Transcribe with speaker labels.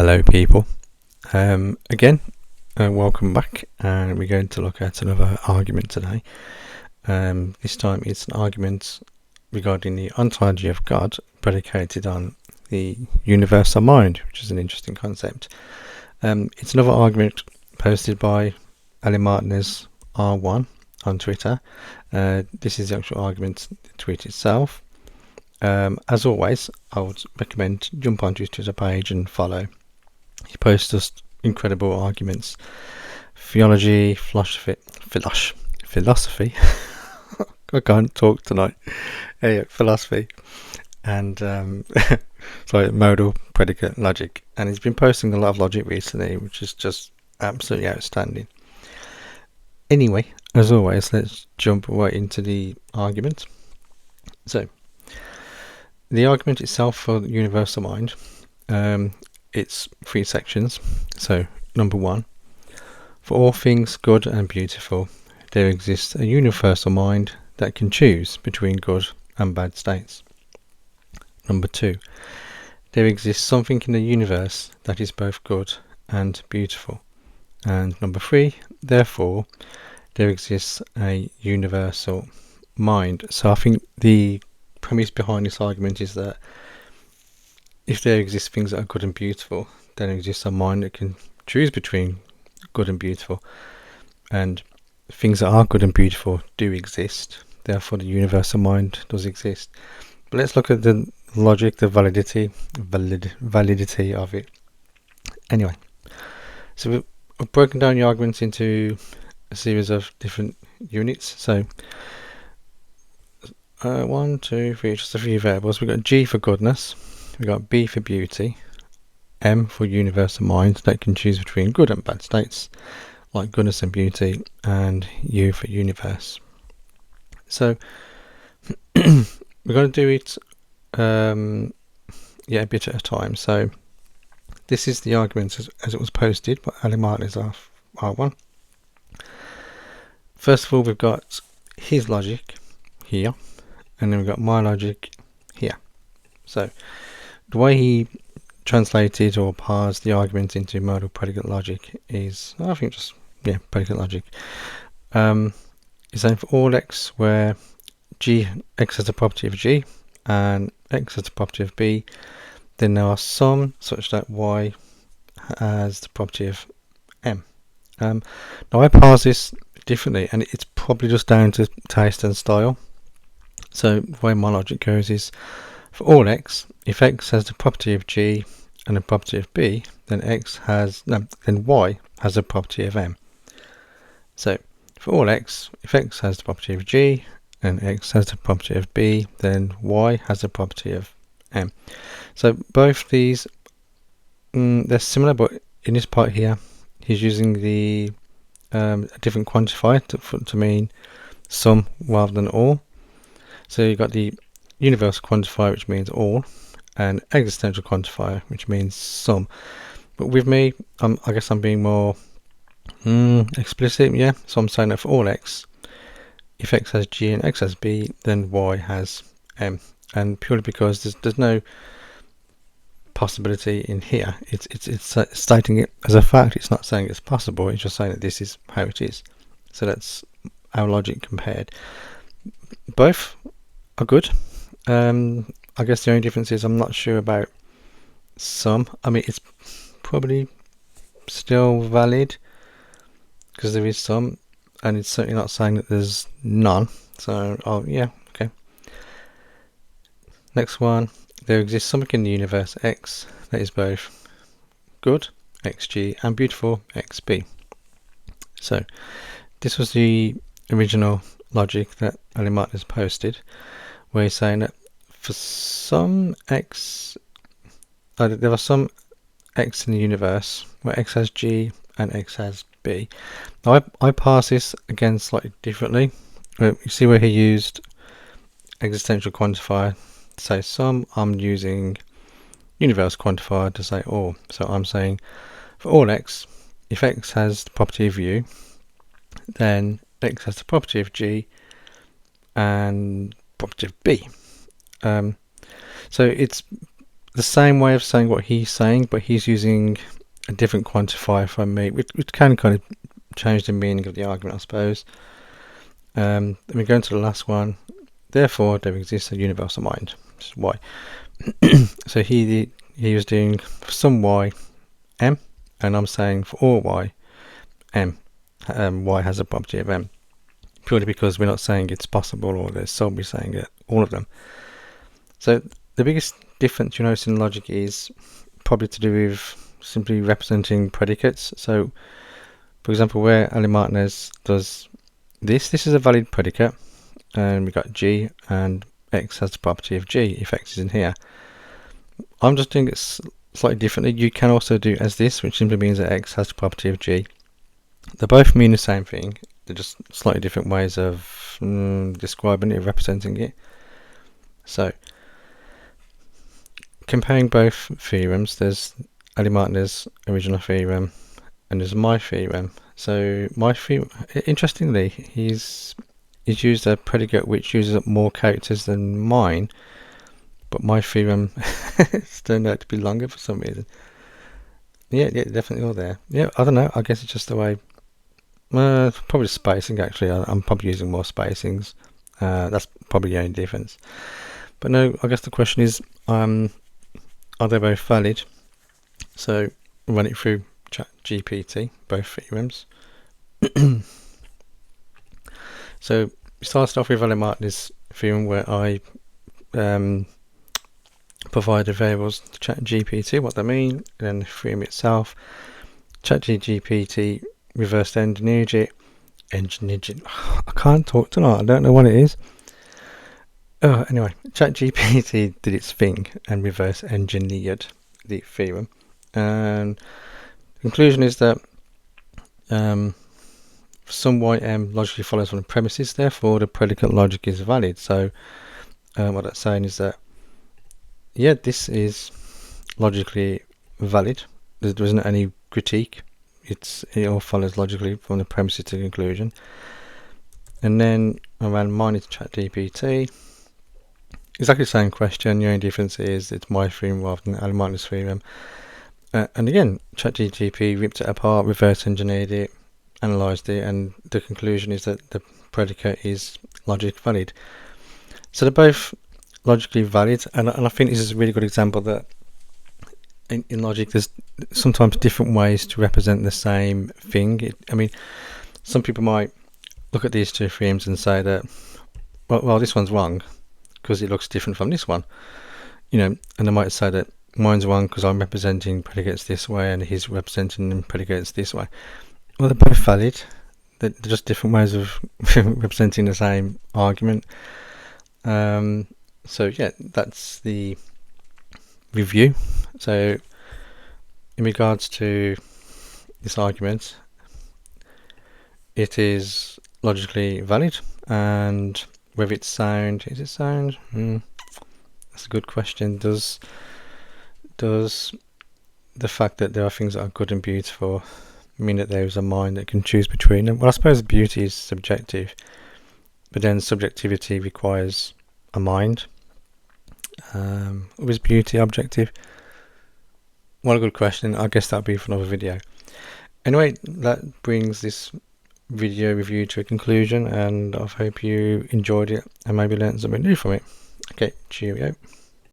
Speaker 1: Hello people, again, welcome back, and we're going to look at another argument today. This time it's an argument regarding the ontology of God predicated on the universal mind, which is an interesting concept. It's another argument posted by Ali Martinez R1 on Twitter. This is the actual argument, the tweet itself. As always, I would recommend jump onto his Twitter page and follow. He posts just incredible arguments, theology, philosophy. I can't talk tonight. Anyway, philosophy and sorry, modal, predicate, logic. And he's been posting a lot of logic recently, which is just absolutely outstanding. Anyway, as always, let's jump right into the argument. So, the argument itself for the universal mind. It's 3 sections. So, number 1, for all things good and beautiful, there exists a universal mind that can choose between good and bad states. Number 2, there exists something in the universe that is both good and beautiful. And number 3, therefore, there exists a universal mind. So I think the premise behind this argument is that if there exist things that are good and beautiful, then there exists a mind that can choose between good and beautiful. And things that are good and beautiful do exist. Therefore, the universal mind does exist. But let's look at the logic, the validity of it. Anyway, so we've broken down the arguments into a series of different units. So 1, 2, 3, just a few variables. We've got G for goodness. We've got B for beauty, M for universal mind that can choose between good and bad states, like goodness and beauty, and U for universe. So we're going to do it a bit at a time. So this is the argument as it was posted by Ali Martinez R1. First of all, we've got his logic here, and then we've got my logic here. So the way he translated or parsed the argument into modal predicate logic is, I think, just predicate logic. He's saying for all x where x has the property of G and x has the property of B, then there are some such that y has the property of M. Now I parse this differently, and it's probably just down to taste and style. So the way my logic goes is, for all x, if x has the property of G and the property of B, then y has the property of M. So for all x, if x has the property of G and x has the property of B, then y has the property of M. So both these, they're similar, but in this part here, he's using the a different quantifier to mean some rather than all. So you've got the universal quantifier, which means all, and existential quantifier, which means some. But with me, I guess I'm being more explicit, so I'm saying that for all x, if x has G and x has B, then y has M. And purely because there's no possibility in here, it's stating it as a fact. It's not saying it's possible, it's just saying that this is how it is. So that's our logic compared. Both are good. I guess the only difference is I'm not sure about some. I mean, it's probably still valid because there is some, and it's certainly not saying that there's none. So, okay. Next one, there exists something in the universe X that is both good, XG, and beautiful, XB. So, this was the original logic that Ali Martinez posted, where he's saying that for some x, there are some x in the universe where x has G and x has B. Now I parse this again slightly differently. You see where he used existential quantifier to say some, I'm using universal quantifier to say all. So I'm saying for all x, if x has the property of U, then x has the property of G and property of B. So it's the same way of saying what he's saying, but he's using a different quantifier from me, which can kind of change the meaning of the argument, I suppose. Then we go into the last one. Therefore, there exists a universal mind. Which is y. So he was doing for some y, m, and I'm saying for all y, m. Y has a property of m. Purely because we're not saying it's possible or there's somebody saying that all of them. So the biggest difference you notice in logic is probably to do with simply representing predicates. So for example, where Ali Martinez does this is a valid predicate, and we've got G, and X has the property of G if X is in here. I'm just doing it slightly differently. You can also do as this, which simply means that X has the property of G. They both mean the same thing. They're just slightly different ways of describing it, representing it. So, comparing both theorems, there's Ali Martinez's original theorem and there's my theorem. So, my theorem, interestingly, he's used a predicate which uses up more characters than mine, but my theorem has turned out to be longer for some reason. Yeah, definitely all there. Yeah, I don't know. I guess it's just the way. Probably spacing, actually. I'm probably using more spacings. That's probably the only difference. But no, I guess the question is, are they both valid? So run it through ChatGPT, both theorems. So we started off with Ali Martinez's theorem, where I provide the variables to ChatGPT, what they mean, and then the theorem itself. ChatGPT reverse engineered it. I can't talk tonight. I don't know what it is. Anyway, ChatGPT did its thing and reverse engineered the theorem. And the conclusion is that some ym logically follows from the premises, therefore the predicate logic is valid. So what that's saying is that, yeah, this is logically valid. There isn't any critique. It all follows logically from the premises to the conclusion. And then I ran mine into ChatGPT. Exactly the same question. The only difference is it's my theorem rather than Ali Martinez's theorem. And again, ChatGPT ripped it apart, reverse engineered it, analysed it, and the conclusion is that the predicate is logically valid. So they're both logically valid, and I think this is a really good example that in logic there's sometimes different ways to represent the same thing. I mean, some people might look at these two theorems and say that, well, this one's wrong because it looks different from this one, and they might say that mine's wrong because I'm representing predicates this way and he's representing predicates this way. Well, they're both valid. They're just different ways of representing the same argument. So yeah, that's the review. So in regards to this argument, it is logically valid, and whether it's sound, is it sound? That's a good question. Does the fact that there are things that are good and beautiful mean that there is a mind that can choose between them? Well, I suppose beauty is subjective, but then subjectivity requires a mind. Was beauty objective? What a good question. I guess that'll be for another video. Anyway, that brings this video review to a conclusion, and I hope you enjoyed it and maybe learned something new from it. Okay, cheerio.